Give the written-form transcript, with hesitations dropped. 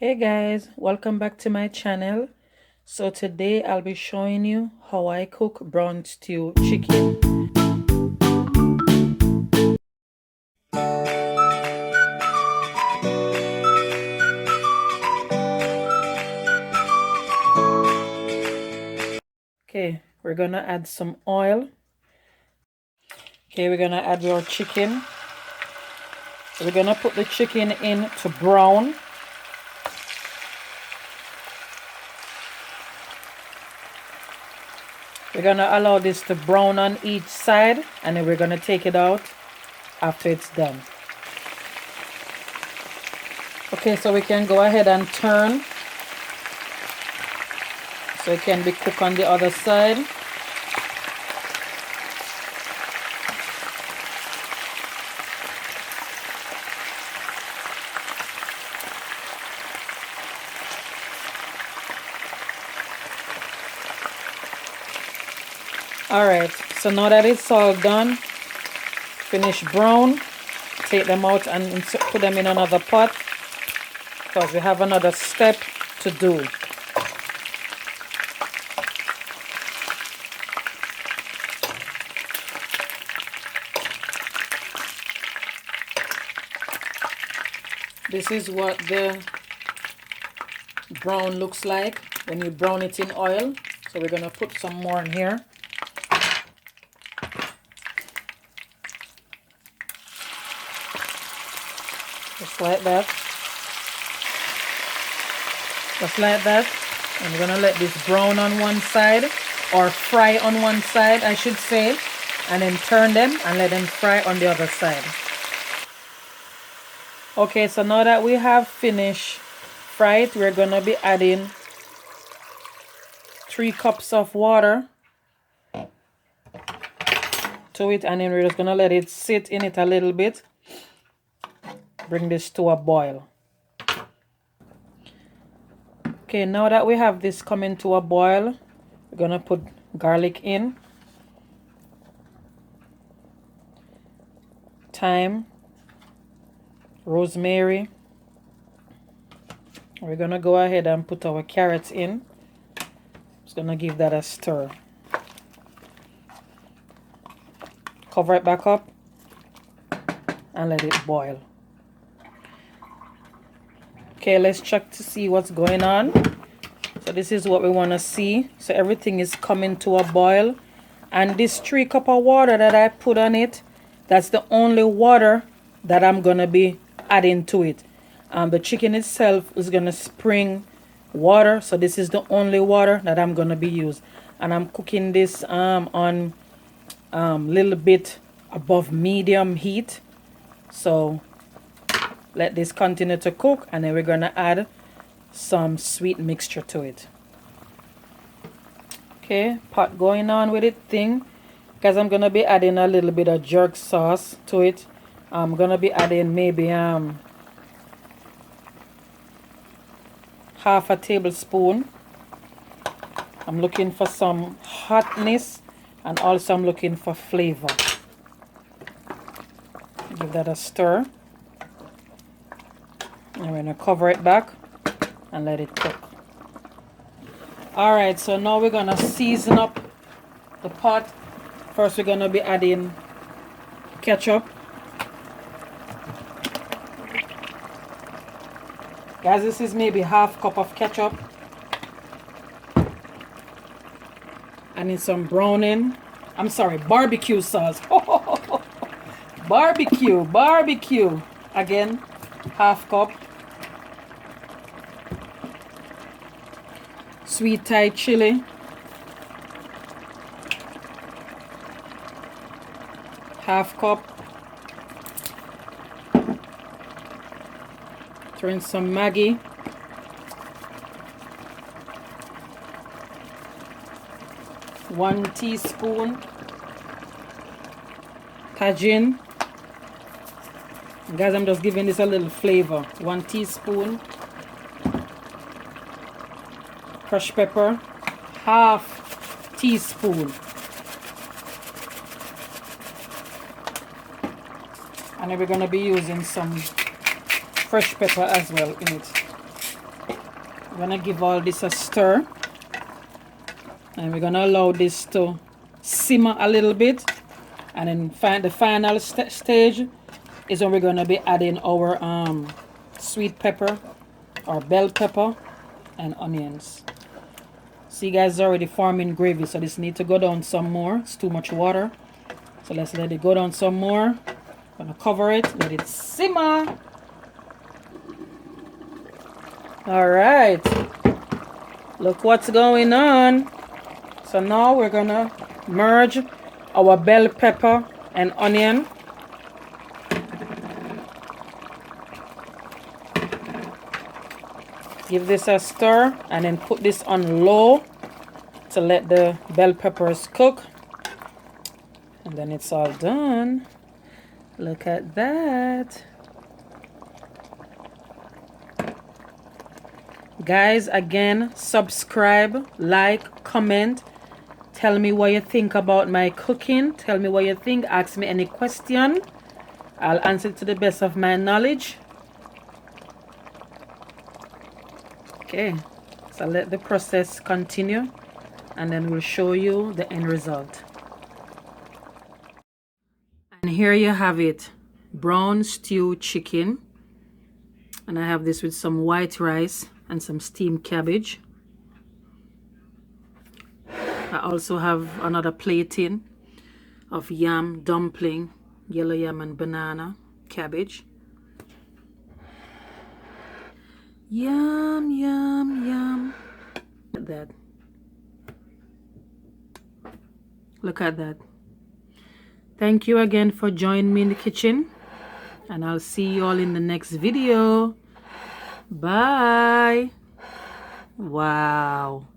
Hey guys, welcome back to my channel. So today I'll be showing you how I cook brown stew chicken. Okay, we're gonna add some oil. Okay, we're gonna add our chicken. We're gonna put the chicken in to brown. We're gonna allow this to brown on each side and then we're gonna take it out after it's done. Okay, so we can go ahead and turn so it can be cooked on the other side. Alright, so now that it's all done, finish brown, take them out and put them in another pot because we have another step to do. This is what the brown looks like when you brown it in oil. So we're going to put some more in here. Just like that. Just like that. I'm going to let this brown on one side, or fry on one side I should say, and then turn them and let them fry on the other side. Okay, so now that we have finished fried, we're going to be adding 3 cups of water to it, and then we're just going to let it sit in it a little bit. Bring this to a boil. Okay, now that we have this coming to a boil, we're going to put garlic in, thyme, rosemary. We're going to go ahead and put our carrots in. Just going to give that a stir. Cover it back up and let it boil. Okay, let's check to see what's going on. So this is what we want to see. So everything is coming to a boil. And this 3 cups of water that I put on it, that's the only water that I'm going to be adding to it. The chicken itself is going to spring water. So this is the only water that I'm going to be using. And I'm cooking this on little bit above medium heat. So let this continue to cook, and then we're going to add some sweet mixture to it. Okay, pot going on with it thing, because I'm going to be adding a little bit of jerk sauce to it. I'm going to be adding maybe half a tablespoon. I'm looking for some hotness, and also I'm looking for flavor. Give that a stir. I'm going to cover it back and let it cook. Alright, so now we're going to season up the pot. First we're going to be adding ketchup. Guys, this is maybe half cup of ketchup. And then some browning. I'm sorry, barbecue sauce. Barbecue. Again, half cup. Sweet Thai chili, half cup. Throw in some Maggi, one teaspoon Tajin. Guys, I'm just giving this a little flavor. 1 teaspoon crushed pepper, half teaspoon, and then we're going to be using some fresh pepper as well in it. I'm gonna give all this a stir, and we're gonna allow this to simmer a little bit, and then the final stage is when we're gonna be adding our sweet pepper or bell pepper and onions. See guys, it's already forming gravy, so this needs to go down some more. It's too much water, so let's let it go down some more. I'm gonna cover it, let it simmer. All right, look what's going on. So now we're gonna merge our bell pepper and onion. Give this a stir and then put this on low to let the bell peppers cook. And then it's all done. Look at that. Guys, again, subscribe, like, comment. Tell me what you think about my cooking. Tell me what you think. Ask me any question. I'll answer to the best of my knowledge. Okay, so let the process continue, and then we'll show you the end result. And here you have it, brown stew chicken. And I have this with some white rice and some steamed cabbage. I also have another plating of yam dumpling, yellow yam and banana, cabbage. Yum, yum, yum. Look at that. Look at that. Thank you again for joining me in the kitchen. And I'll see you all in the next video. Bye. Wow.